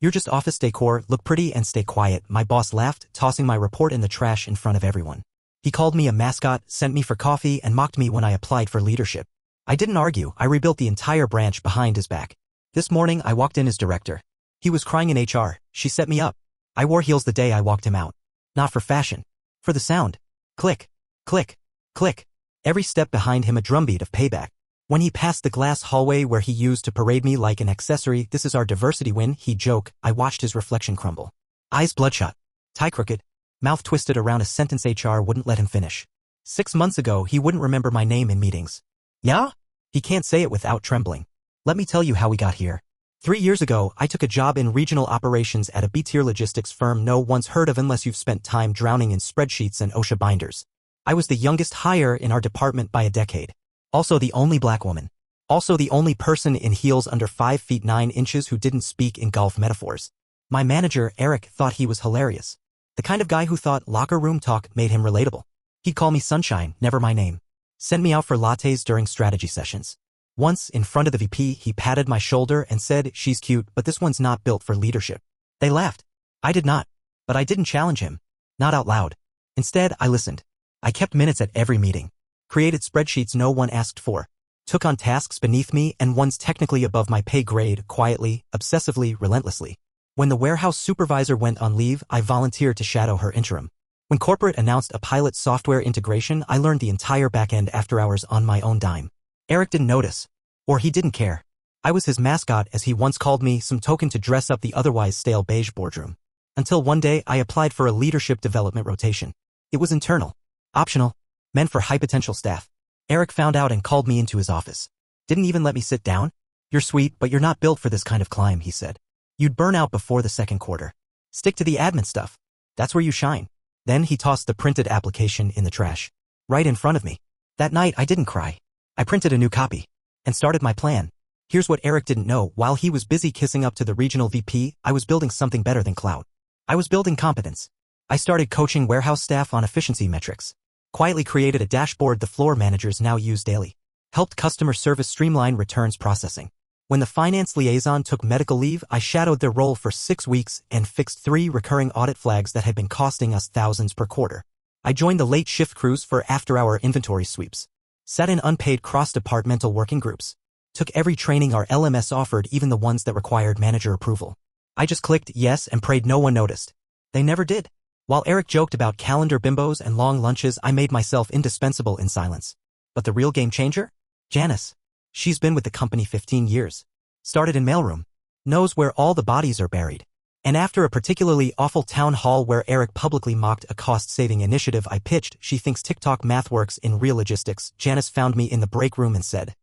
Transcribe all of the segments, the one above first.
You're just office decor, look pretty and stay quiet, my boss laughed, tossing my report in the trash in front of everyone. He called me a mascot, sent me for coffee, and mocked me when I applied for leadership. I didn't argue, I rebuilt the entire branch behind his back. This morning I walked in as director. He was crying in HR, she set me up. I wore heels the day I walked him out. Not for fashion. For the sound. Click. Click. Click. Every step behind him a drumbeat of payback. When he passed the glass hallway where he used to parade me like an accessory, this is our diversity win, he'd joke, I watched his reflection crumble. Eyes bloodshot. Tie crooked. Mouth twisted around a sentence HR wouldn't let him finish. 6 months ago he wouldn't remember my name in meetings. Yeah? He can't say it without trembling. Let me tell you how we got here. 3 years ago, I took a job in regional operations at a B-tier logistics firm no one's heard of unless you've spent time drowning in spreadsheets and OSHA binders. I was the youngest hire in our department by a decade. Also the only black woman. Also the only person in heels under 5 feet 9 inches who didn't speak in golf metaphors. My manager, Eric, thought he was hilarious. The kind of guy who thought locker room talk made him relatable. He'd call me Sunshine, never my name. Send me out for lattes during strategy sessions. Once, in front of the VP, he patted my shoulder and said, she's cute, but this one's not built for leadership. They laughed. I did not. But I didn't challenge him. Not out loud. Instead, I listened. I kept minutes at every meeting. Created spreadsheets no one asked for. Took on tasks beneath me and ones technically above my pay grade, quietly, obsessively, relentlessly. When the warehouse supervisor went on leave, I volunteered to shadow her interim. When corporate announced a pilot software integration, I learned the entire backend after hours on my own dime. Eric didn't notice. Or he didn't care. I was his mascot, as he once called me, some token to dress up the otherwise stale beige boardroom. Until one day I applied for a leadership development rotation. It was internal. Optional. Meant for high-potential staff. Eric found out and called me into his office. Didn't even let me sit down. You're sweet, but you're not built for this kind of climb, he said. You'd burn out before the second quarter. Stick to the admin stuff. That's where you shine. Then he tossed the printed application in the trash. Right in front of me. That night I didn't cry. I printed a new copy. And started my plan. Here's what Eric didn't know. While he was busy kissing up to the regional VP, I was building something better than clout. I was building competence. I started coaching warehouse staff on efficiency metrics. Quietly created a dashboard the floor managers now use daily. Helped customer service streamline returns processing. When the finance liaison took medical leave, I shadowed their role for 6 weeks and fixed 3 recurring audit flags that had been costing us thousands per quarter. I joined the late shift crews for after-hour inventory sweeps. Sat in unpaid cross-departmental working groups. Took every training our LMS offered, even the ones that required manager approval. I just clicked yes and prayed no one noticed. They never did. While Eric joked about calendar bimbos and long lunches, I made myself indispensable in silence. But the real game changer? Janice. She's been with the company 15 years. Started in mailroom. Knows where all the bodies are buried. And after a particularly awful town hall where Eric publicly mocked a cost-saving initiative I pitched, she thinks TikTok math works in real logistics. Janice found me in the break room and said,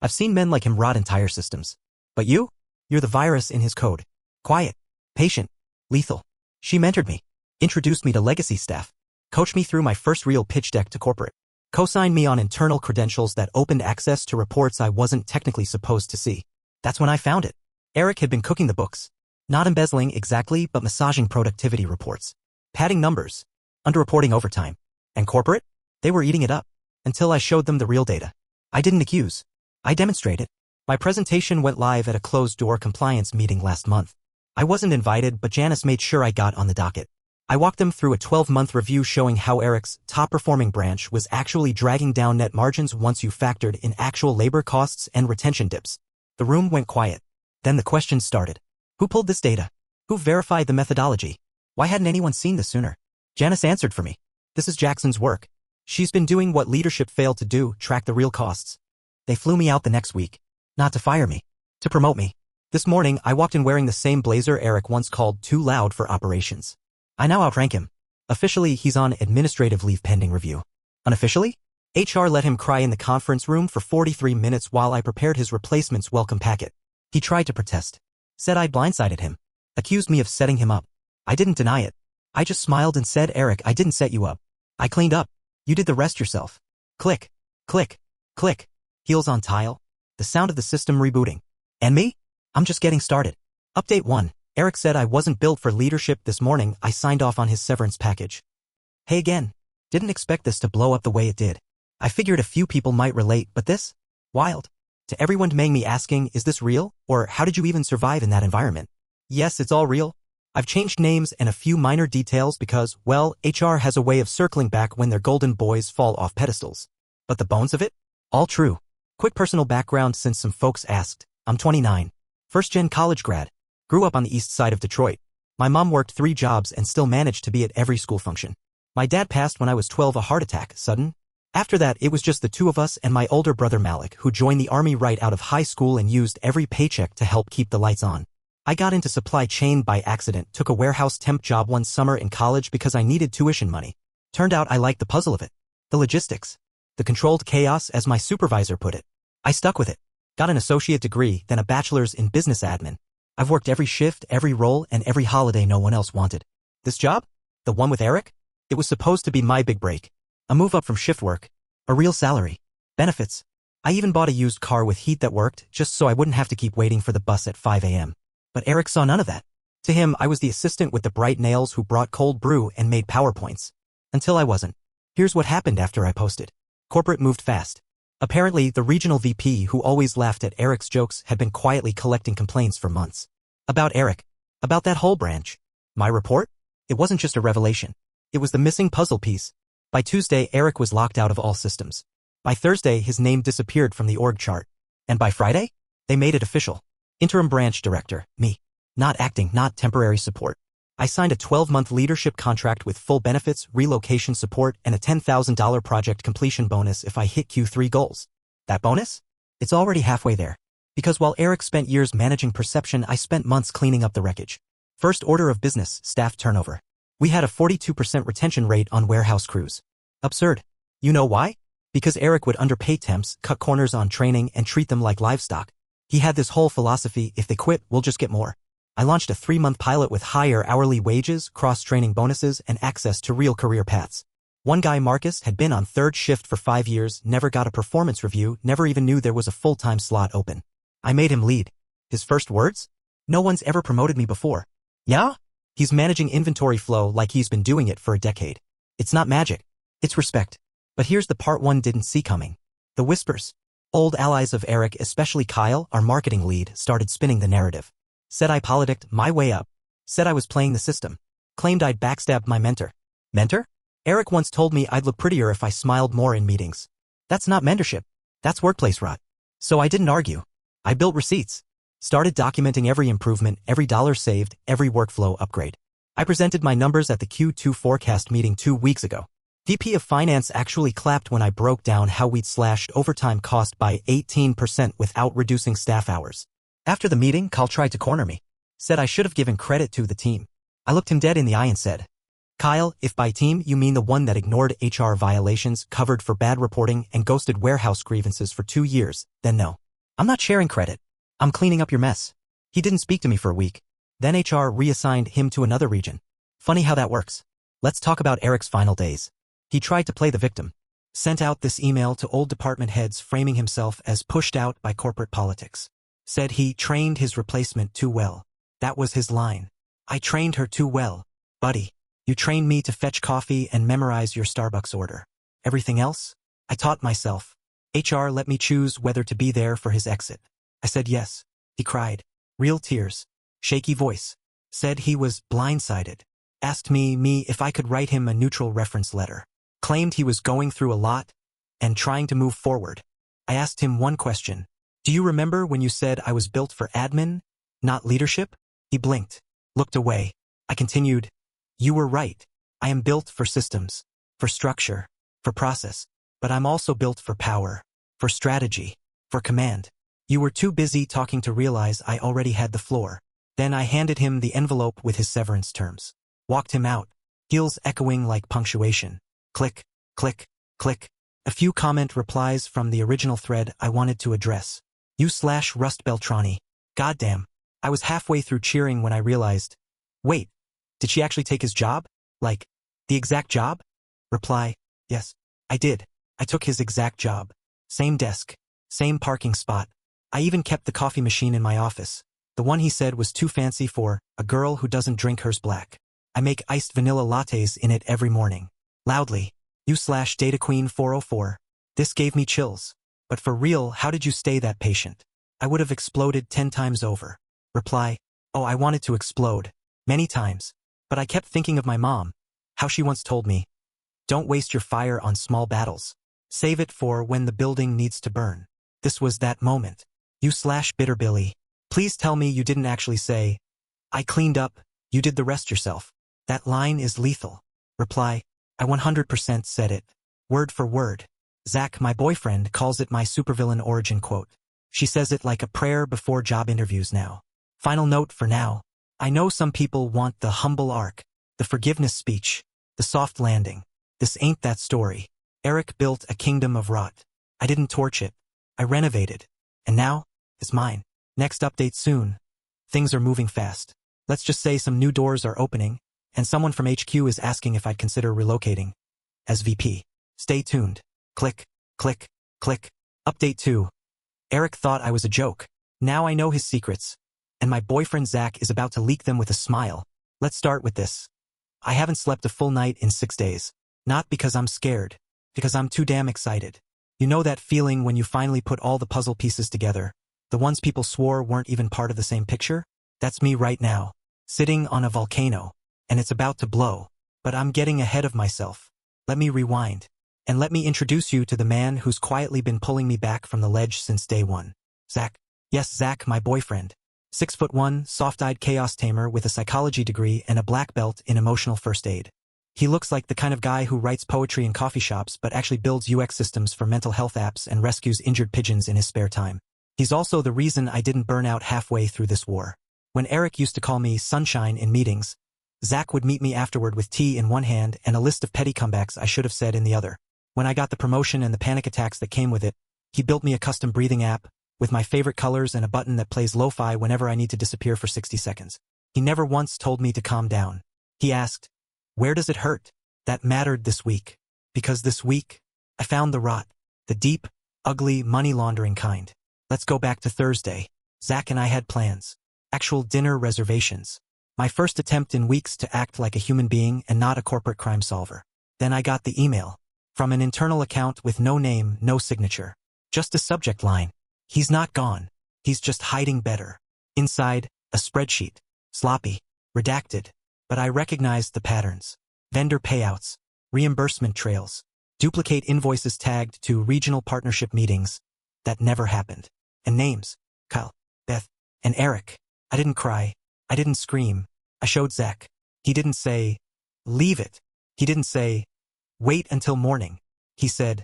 I've seen men like him rot entire systems. But you're the virus in his code. Quiet, patient, lethal. She mentored me. Introduced me to legacy staff. Coached me through my first real pitch deck to corporate. Co-signed me on internal credentials that opened access to reports I wasn't technically supposed to see. That's when I found it. Eric had been cooking the books. Not embezzling exactly, but massaging productivity reports. Padding numbers. Underreporting overtime. And corporate? They were eating it up. Until I showed them the real data. I didn't accuse. I demonstrated. My presentation went live at a closed-door compliance meeting last month. I wasn't invited, but Janice made sure I got on the docket. I walked them through a 12-month review showing how Eric's top-performing branch was actually dragging down net margins once you factored in actual labor costs and retention dips. The room went quiet. Then the questions started. Who pulled this data? Who verified the methodology? Why hadn't anyone seen this sooner? Janice answered for me. This is Jackson's work. She's been doing what leadership failed to do, track the real costs. They flew me out the next week. Not to fire me. To promote me. This morning, I walked in wearing the same blazer Eric once called too loud for operations. I now outrank him. Officially, he's on administrative leave pending review. Unofficially? HR let him cry in the conference room for 43 minutes while I prepared his replacement's welcome packet. He tried to protest. Said I blindsided him. Accused me of setting him up. I didn't deny it. I just smiled and said, Eric, I didn't set you up. I cleaned up. You did the rest yourself. Click. Click. Click. Heels on tile. The sound of the system rebooting. And me? I'm just getting started. Update 1. Eric said I wasn't built for leadership this morning. I signed off on his severance package. Hey again. Didn't expect this to blow up the way it did. I figured a few people might relate, but this? Wild. To everyone demanding me asking, is this real? Or how did you even survive in that environment? Yes, it's all real. I've changed names and a few minor details because, well, HR has a way of circling back when their golden boys fall off pedestals. But the bones of it? All true. Quick personal background since some folks asked. I'm 29. First-gen college grad. Grew up on the east side of Detroit. My mom worked 3 jobs and still managed to be at every school function. My dad passed when I was 12, a heart attack, sudden. After that, it was just the 2 of us and my older brother Malik, who joined the army right out of high school and used every paycheck to help keep the lights on. I got into supply chain by accident, took a warehouse temp job one summer in college because I needed tuition money. Turned out I liked the puzzle of it. The logistics. The controlled chaos, as my supervisor put it. I stuck with it. Got an associate degree, then a bachelor's in business admin. I've worked every shift, every role, and every holiday no one else wanted. This job? The one with Eric? It was supposed to be my big break. A move up from shift work. A real salary. Benefits. I even bought a used car with heat that worked, just so I wouldn't have to keep waiting for the bus at 5 a.m. But Eric saw none of that. To him, I was the assistant with the bright nails who brought cold brew and made PowerPoints. Until I wasn't. Here's what happened after I posted. Corporate moved fast. Apparently, the regional VP who always laughed at Eric's jokes had been quietly collecting complaints for months. About Eric. About that whole branch. My report? It wasn't just a revelation. It was the missing puzzle piece. By Tuesday, Eric was locked out of all systems. By Thursday, his name disappeared from the org chart. And by Friday, they made it official. Interim branch director, me. Not acting, not temporary support. I signed a 12-month leadership contract with full benefits, relocation support, and a $10,000 project completion bonus if I hit Q3 goals. That bonus? It's already halfway there. Because while Eric spent years managing perception, I spent months cleaning up the wreckage. First order of business, staff turnover. We had a 42% retention rate on warehouse crews. Absurd. You know why? Because Eric would underpay temps, cut corners on training, and treat them like livestock. He had this whole philosophy, if they quit, we'll just get more. I launched a 3-month pilot with higher hourly wages, cross-training bonuses, and access to real career paths. One guy, Marcus, had been on 3rd shift for 5 years, never got a performance review, never even knew there was a full-time slot open. I made him lead. His first words? No one's ever promoted me before. Yeah? He's managing inventory flow like he's been doing it for a decade. It's not magic. It's respect. But here's the part one didn't see coming. The whispers. Old allies of Eric, especially Kyle, our marketing lead, started spinning the narrative. Said I politicked my way up. Said I was playing the system. Claimed I'd backstabbed my mentor. Mentor? Eric once told me I'd look prettier if I smiled more in meetings. That's not mentorship. That's workplace rot. So I didn't argue. I built receipts. Started documenting every improvement, every dollar saved, every workflow upgrade. I presented my numbers at the Q2 forecast meeting 2 weeks ago. VP of Finance actually clapped when I broke down how we'd slashed overtime cost by 18% without reducing staff hours. After the meeting, Kyle tried to corner me. Said I should have given credit to the team. I looked him dead in the eye and said, Kyle, if by team you mean the one that ignored HR violations, covered for bad reporting, and ghosted warehouse grievances for 2 years, then no. I'm not sharing credit. I'm cleaning up your mess. He didn't speak to me for a week. Then HR reassigned him to another region. Funny how that works. Let's talk about Eric's final days. He tried to play the victim. Sent out this email to old department heads framing himself as pushed out by corporate politics. Said he trained his replacement too well. That was his line. I trained her too well. Buddy, you trained me to fetch coffee and memorize your Starbucks order. Everything else? I taught myself. HR let me choose whether to be there for his exit. I said yes. He cried. Real tears. Shaky voice. Said he was blindsided. Asked me if I could write him a neutral reference letter. Claimed he was going through a lot and trying to move forward. I asked him one question. Do you remember when you said I was built for admin, not leadership? He blinked, looked away. I continued. You were right. I am built for systems, for structure, for process. But I'm also built for power, for strategy, for command. You were too busy talking to realize I already had the floor. Then I handed him the envelope with his severance terms. Walked him out, heels echoing like punctuation. Click, click, click. A few comment replies from the original thread I wanted to address. You/Rust Beltrani. Goddamn. I was halfway through cheering when I realized. Wait, did she actually take his job? Like, the exact job? Reply, yes, I did. I took his exact job. Same desk, same parking spot. I even kept the coffee machine in my office. The one he said was too fancy for a girl who doesn't drink hers black. I make iced vanilla lattes in it every morning. Loudly. You/Data Queen 404. This gave me chills. But for real, how did you stay that patient? I would have exploded 10 times over. Reply, Oh, I wanted to explode. Many times. But I kept thinking of my mom. How she once told me, don't waste your fire on small battles. Save it for when the building needs to burn. This was that moment. Bitter Billy. Please tell me you didn't actually say, I cleaned up, you did the rest yourself. That line is lethal. Reply, I 100% said it. Word for word. Zach, my boyfriend, calls it my supervillain origin quote. She says it like a prayer before job interviews now. Final note for now. I know some people want the humble arc, the forgiveness speech, the soft landing. This ain't that story. Eric built a kingdom of rot. I didn't torch it. I renovated. And now, it's mine. Next update soon. Things are moving fast. Let's just say some new doors are opening, and someone from HQ is asking if I'd consider relocating. As VP. Stay tuned. Click, click, click. Update 2. Eric thought I was a joke. Now I know his secrets. And my boyfriend Zach is about to leak them with a smile. Let's start with this. I haven't slept a full night in 6 days. Not because I'm scared. Because I'm too damn excited. You know that feeling when you finally put all the puzzle pieces together? The ones people swore weren't even part of the same picture? That's me right now. Sitting on a volcano. And it's about to blow. But I'm getting ahead of myself. Let me rewind. And let me introduce you to the man who's quietly been pulling me back from the ledge since day one. Zach. Yes, Zach, my boyfriend. 6'1", soft-eyed chaos tamer with a psychology degree and a black belt in emotional first aid. He looks like the kind of guy who writes poetry in coffee shops but actually builds UX systems for mental health apps and rescues injured pigeons in his spare time. He's also the reason I didn't burn out halfway through this war. When Eric used to call me Sunshine in meetings, Zach would meet me afterward with tea in one hand and a list of petty comebacks I should have said in the other. When I got the promotion and the panic attacks that came with it, he built me a custom breathing app, with my favorite colors and a button that plays lo-fi whenever I need to disappear for 60 seconds. He never once told me to calm down. He asked, where does it hurt? That mattered this week. Because this week, I found the rot. The deep, ugly, money laundering kind. Let's go back to Thursday. Zach and I had plans. Actual dinner reservations. My first attempt in weeks to act like a human being and not a corporate crime solver. Then I got the email. From an internal account with no name, no signature. Just a subject line. He's not gone. He's just hiding better. Inside, a spreadsheet. Sloppy. Redacted. But I recognized the patterns. Vendor payouts. Reimbursement trails. Duplicate invoices tagged to regional partnership meetings. That never happened. And names. Kyle, Beth, and Eric. I didn't cry. I didn't scream. I showed Zach. He didn't say, leave it. He didn't say, wait until morning. He said,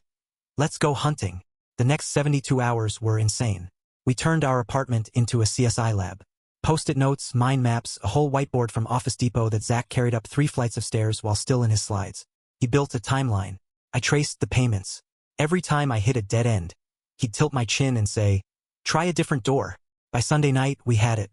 let's go hunting. The next 72 hours were insane. We turned our apartment into a CSI lab. Post-it notes, mind maps, a whole whiteboard from Office Depot that Zach carried up 3 flights of stairs while still in his slides. He built a timeline. I traced the payments. Every time I hit a dead end, he'd tilt my chin and say, try a different door. By Sunday night, we had it.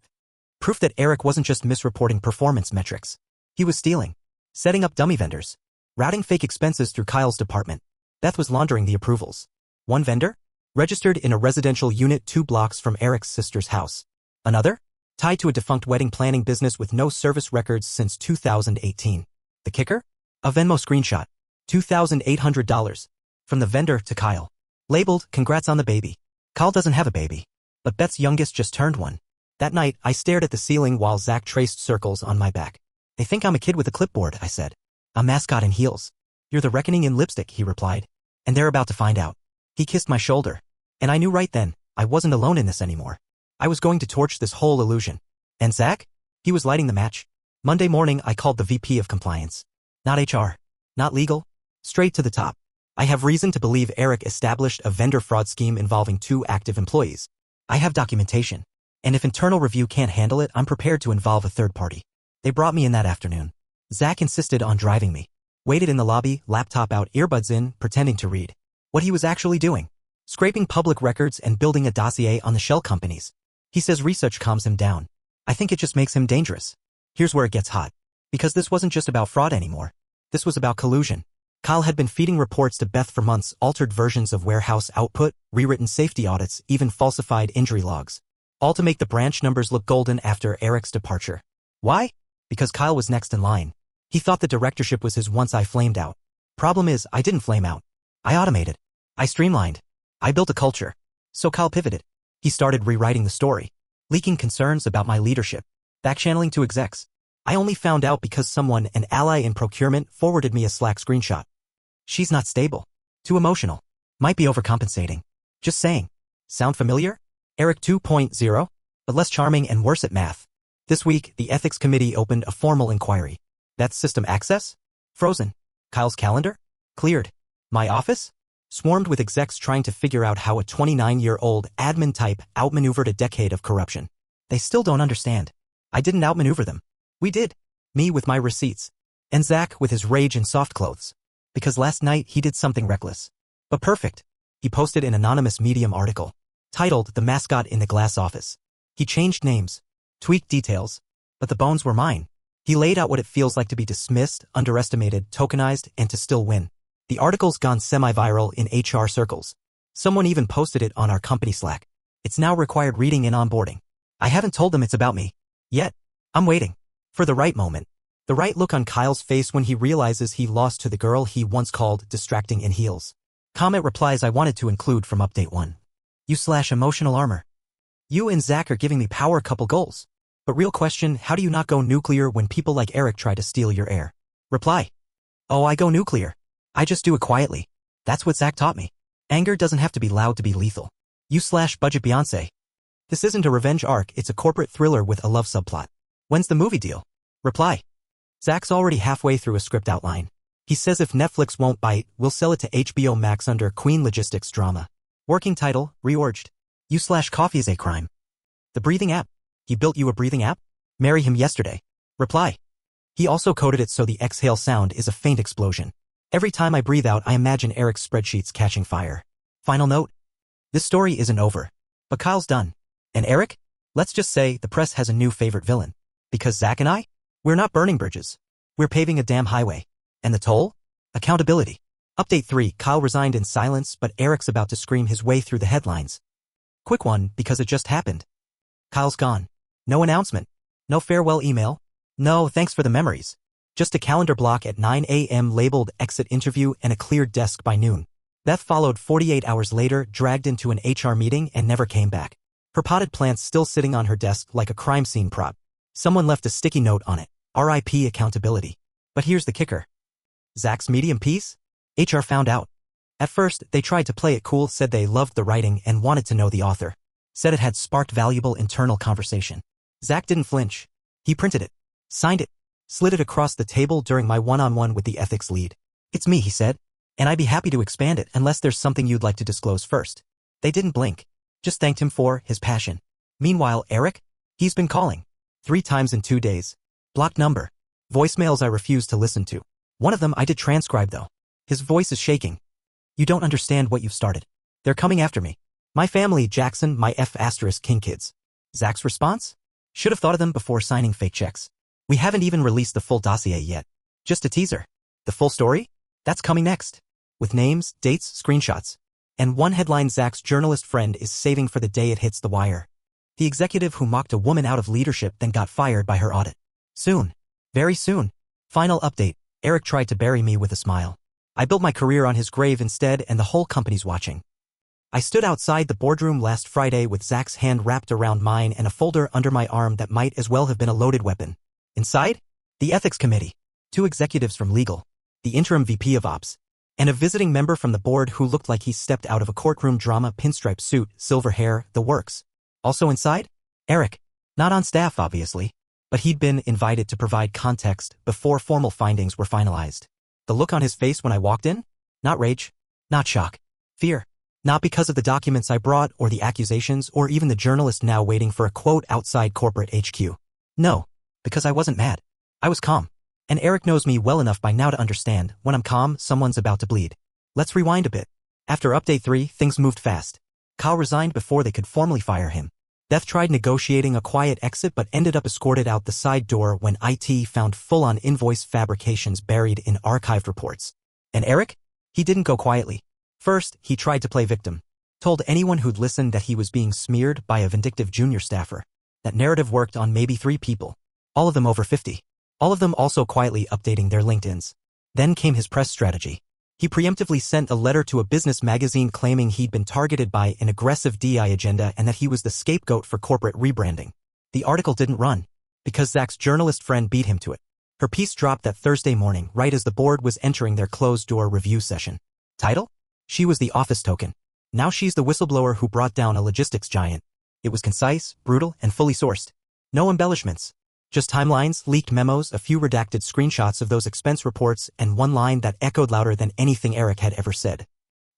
Proof that Eric wasn't just misreporting performance metrics. He was stealing. Setting up dummy vendors. Routing fake expenses through Kyle's department. Beth was laundering the approvals. One vendor? Registered in a residential unit 2 blocks from Eric's sister's house. Another? Tied to a defunct wedding planning business with no service records since 2018. The kicker? A Venmo screenshot. $2,800. From the vendor to Kyle. Labeled, congrats on the baby. Kyle doesn't have a baby. But Beth's youngest just turned one. That night, I stared at the ceiling while Zach traced circles on my back. They think I'm a kid with a clipboard, I said. A mascot in heels. You're the reckoning in lipstick, he replied. And they're about to find out. He kissed my shoulder. And I knew right then, I wasn't alone in this anymore. I was going to torch this whole illusion. And Zach? He was lighting the match. Monday morning, I called the VP of Compliance. Not HR. Not legal. Straight to the top. I have reason to believe Eric established a vendor fraud scheme involving 2 active employees. I have documentation. And if internal review can't handle it, I'm prepared to involve a third party. They brought me in that afternoon. Zach insisted on driving me. Waited in the lobby, laptop out, earbuds in, pretending to read. What he was actually doing. Scraping public records and building a dossier on the shell companies. He says research calms him down. I think it just makes him dangerous. Here's where it gets hot. Because this wasn't just about fraud anymore. This was about collusion. Kyle had been feeding reports to Beth for months, altered versions of warehouse output, rewritten safety audits, even falsified injury logs. All to make the branch numbers look golden after Eric's departure. Why? Because Kyle was next in line. He thought the directorship was his once I flamed out. Problem is, I didn't flame out. I automated. I streamlined. I built a culture. So Kyle pivoted. He started rewriting the story. Leaking concerns about my leadership. Backchanneling to execs. I only found out because someone, an ally in procurement, forwarded me a Slack screenshot. She's not stable. Too emotional. Might be overcompensating. Just saying. Sound familiar? Eric 2.0? But less charming and worse at math. This week, the ethics committee opened a formal inquiry. That's system access? Frozen. Kyle's calendar? Cleared. My office? Swarmed with execs trying to figure out how a 29-year-old admin type outmaneuvered a decade of corruption. They still don't understand. I didn't outmaneuver them. We did. Me with my receipts. And Zach with his rage and soft clothes. Because last night he did something reckless. But perfect. He posted an anonymous Medium article. Titled The Mascot in the Glass Office. He changed names. Tweaked details. But the bones were mine. He laid out what it feels like to be dismissed, underestimated, tokenized, and to still win. The article's gone semi-viral in HR circles. Someone even posted it on our company Slack. It's now required reading and onboarding. I haven't told them it's about me. Yet. I'm waiting. For the right moment. The right look on Kyle's face when he realizes he lost to the girl he once called distracting in heels. Comment replies I wanted to include from update 1. You/emotional armor. You and Zach are giving me power couple goals. But real question, how do you not go nuclear when people like Eric try to steal your air? Reply. Oh, I go nuclear. I just do it quietly. That's what Zach taught me. Anger doesn't have to be loud to be lethal. You/budget Beyonce. This isn't a revenge arc, it's a corporate thriller with a love subplot. When's the movie deal? Reply. Zach's already halfway through a script outline. He says if Netflix won't bite, we'll sell it to HBO Max under Queen Logistics drama. Working title, reorged. You/coffee is a crime. The breathing app. He built you a breathing app? Marry him yesterday. Reply. He also coded it so the exhale sound is a faint explosion. Every time I breathe out, I imagine Eric's spreadsheets catching fire. Final note. This story isn't over. But Kyle's done. And Eric? Let's just say the press has a new favorite villain. Because Zach and I? We're not burning bridges. We're paving a damn highway. And the toll? Accountability. Update 3, Kyle resigned in silence, but Eric's about to scream his way through the headlines. Quick one, because it just happened. Kyle's gone. No announcement. No farewell email. No thanks for the memories. Just a calendar block at 9 a.m. labeled exit interview and a cleared desk by noon. Beth followed 48 hours later, dragged into an HR meeting and never came back. Her potted plants still sitting on her desk like a crime scene prop. Someone left a sticky note on it. RIP accountability. But here's the kicker. Zach's Medium piece? HR found out. At first, they tried to play it cool, said they loved the writing and wanted to know the author. Said it had sparked valuable internal conversation. Zach didn't flinch. He printed it. Signed it. Slid it across the table during my one-on-one with the ethics lead. It's me, he said. And I'd be happy to expand it unless there's something you'd like to disclose first. They didn't blink. Just thanked him for his passion. Meanwhile, Eric? He's been calling. 3 times in 2 days. Blocked number. Voicemails I refuse to listen to. One of them I did transcribe though. His voice is shaking. You don't understand what you've started. They're coming after me. My family, Jackson, my F***king kids. Zach's response? Should have thought of them before signing fake checks. We haven't even released the full dossier yet. Just a teaser. The full story? That's coming next. With names, dates, screenshots. And one headline Zach's journalist friend is saving for the day it hits the wire. The executive who mocked a woman out of leadership then got fired by her audit. Soon. Very soon. Final update. Eric tried to bury me with a smile. I built my career on his grave instead and the whole company's watching. I stood outside the boardroom last Friday with Zach's hand wrapped around mine and a folder under my arm that might as well have been a loaded weapon. Inside? The ethics committee. 2 executives from legal. The interim VP of ops. And a visiting member from the board who looked like he stepped out of a courtroom drama, pinstripe suit, silver hair, the works. Also inside? Eric. Not on staff, obviously. But he'd been invited to provide context before formal findings were finalized. The look on his face when I walked in? Not rage. Not shock. Fear. Not because of the documents I brought or the accusations or even the journalist now waiting for a quote outside corporate HQ. No. Because I wasn't mad. I was calm. And Eric knows me well enough by now to understand, when I'm calm, someone's about to bleed. Let's rewind a bit. After update 3, things moved fast. Kyle resigned before they could formally fire him. Beth tried negotiating a quiet exit but ended up escorted out the side door when IT found full-on invoice fabrications buried in archived reports. And Eric? He didn't go quietly. First, he tried to play victim. Told anyone who'd listened that he was being smeared by a vindictive junior staffer. That narrative worked on maybe 3 people. All of them over 50. All of them also quietly updating their LinkedIns. Then came his press strategy. He preemptively sent a letter to a business magazine claiming he'd been targeted by an aggressive DI agenda and that he was the scapegoat for corporate rebranding. The article didn't run. Because Zach's journalist friend beat him to it. Her piece dropped that Thursday morning right as the board was entering their closed-door review session. Title? She was the office token. Now she's the whistleblower who brought down a logistics giant. It was concise, brutal, and fully sourced. No embellishments. Just timelines, leaked memos, a few redacted screenshots of those expense reports, and one line that echoed louder than anything Eric had ever said.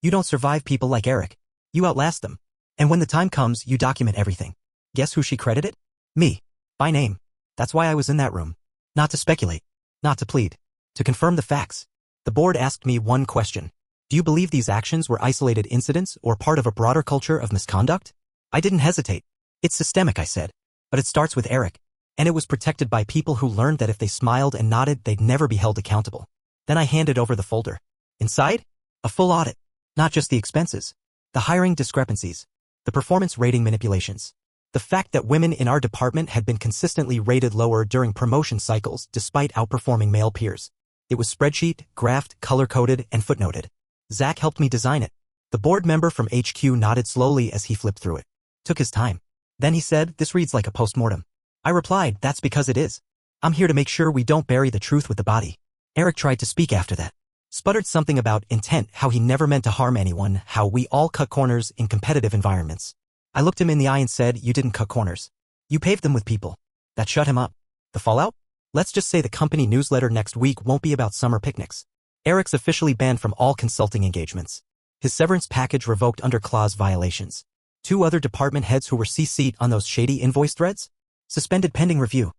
You don't survive people like Eric. You outlast them. And when the time comes, you document everything. Guess who she credited? Me. By name. That's why I was in that room. Not to speculate. Not to plead. To confirm the facts. The board asked me one question. Do you believe these actions were isolated incidents or part of a broader culture of misconduct? I didn't hesitate. It's systemic, I said. But it starts with Eric. And it was protected by people who learned that if they smiled and nodded, they'd never be held accountable. Then I handed over the folder. Inside? A full audit. Not just the expenses. The hiring discrepancies. The performance rating manipulations. The fact that women in our department had been consistently rated lower during promotion cycles despite outperforming male peers. It was spreadsheet, graphed, color-coded, and footnoted. Zach helped me design it. The board member from HQ nodded slowly as he flipped through it. Took his time. Then he said, "This reads like a postmortem." I replied, "That's because it is. I'm here to make sure we don't bury the truth with the body." Eric tried to speak after that. Sputtered something about intent, how he never meant to harm anyone, how we all cut corners in competitive environments. I looked him in the eye and said, "You didn't cut corners. You paved them with people." That shut him up. The fallout? Let's just say the company newsletter next week won't be about summer picnics. Eric's officially banned from all consulting engagements. His severance package revoked under clause violations. 2 other department heads who were CC'd on those shady invoice threads? Suspended pending review.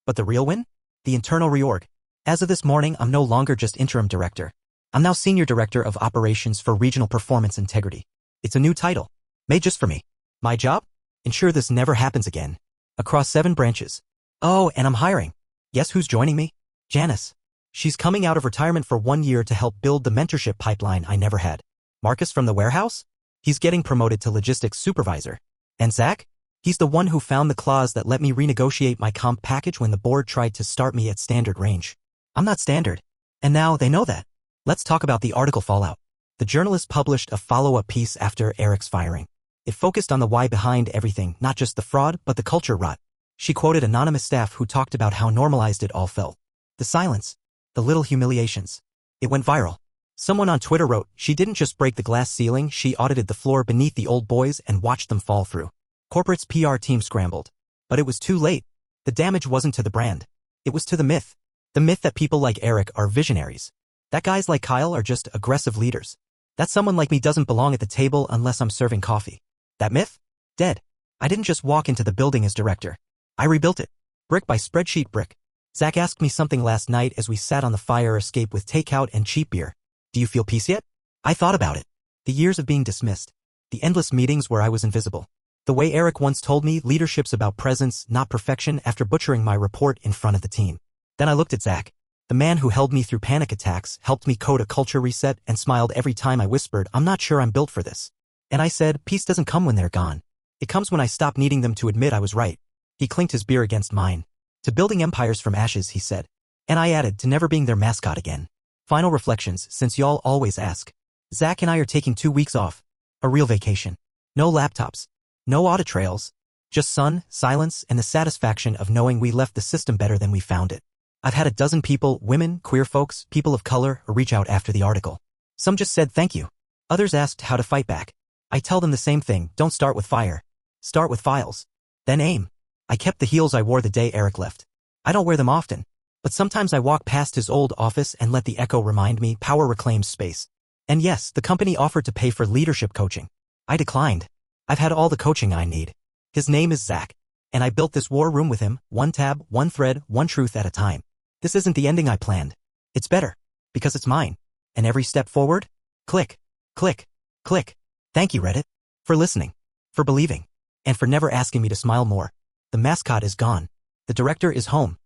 But the real win? The internal reorg. As of this morning, I'm no longer just interim director. I'm now senior director of operations for regional performance integrity. It's a new title. Made just for me. My job? Ensure this never happens again. Across 7 branches. Oh, and I'm hiring. Guess who's joining me? Janice. She's coming out of retirement for 1 year to help build the mentorship pipeline I never had. Marcus from the warehouse? He's getting promoted to logistics supervisor. And Zach? He's the one who found the clause that let me renegotiate my comp package when the board tried to start me at standard range. I'm not standard. And now they know that. Let's talk about the article fallout. The journalist published a follow-up piece after Eric's firing. It focused on the why behind everything, not just the fraud, but the culture rot. She quoted anonymous staff who talked about how normalized it all felt. The silence. The little humiliations. It went viral. Someone on Twitter wrote, "She didn't just break the glass ceiling, she audited the floor beneath the old boys and watched them fall through." Corporate's PR team scrambled. But it was too late. The damage wasn't to the brand. It was to the myth. The myth that people like Eric are visionaries. That guys like Kyle are just aggressive leaders. That someone like me doesn't belong at the table unless I'm serving coffee. That myth? Dead. I didn't just walk into the building as director. I rebuilt it. Brick by spreadsheet brick. Zach asked me something last night as we sat on the fire escape with takeout and cheap beer. Do you feel peace yet? I thought about it. The years of being dismissed. The endless meetings where I was invisible. The way Eric once told me, leadership's about presence, not perfection, after butchering my report in front of the team. Then I looked at Zach. The man who held me through panic attacks, helped me code a culture reset, and smiled every time I whispered, "I'm not sure I'm built for this." And I said, peace doesn't come when they're gone. It comes when I stop needing them to admit I was right. He clinked his beer against mine. To building empires from ashes, he said. And I added, to never being their mascot again. Final reflections, since y'all always ask. Zach and I are taking 2 weeks off. A real vacation. No laptops. No audit trails. Just sun, silence, and the satisfaction of knowing we left the system better than we found it. I've had a dozen people, women, queer folks, people of color, reach out after the article. Some just said thank you. Others asked how to fight back. I tell them the same thing, don't start with fire. Start with files. Then aim. I kept the heels I wore the day Eric left. I don't wear them often. But sometimes I walk past his old office and let the echo remind me power reclaims space. And yes, the company offered to pay for leadership coaching. I declined. I've had all the coaching I need. His name is Zach. And I built this war room with him, 1 tab, 1 thread, 1 truth at a time. This isn't the ending I planned. It's better. Because it's mine. And every step forward? Click. Click. Click. Thank you, Reddit. For listening. For believing. And for never asking me to smile more. The mascot is gone. The director is home.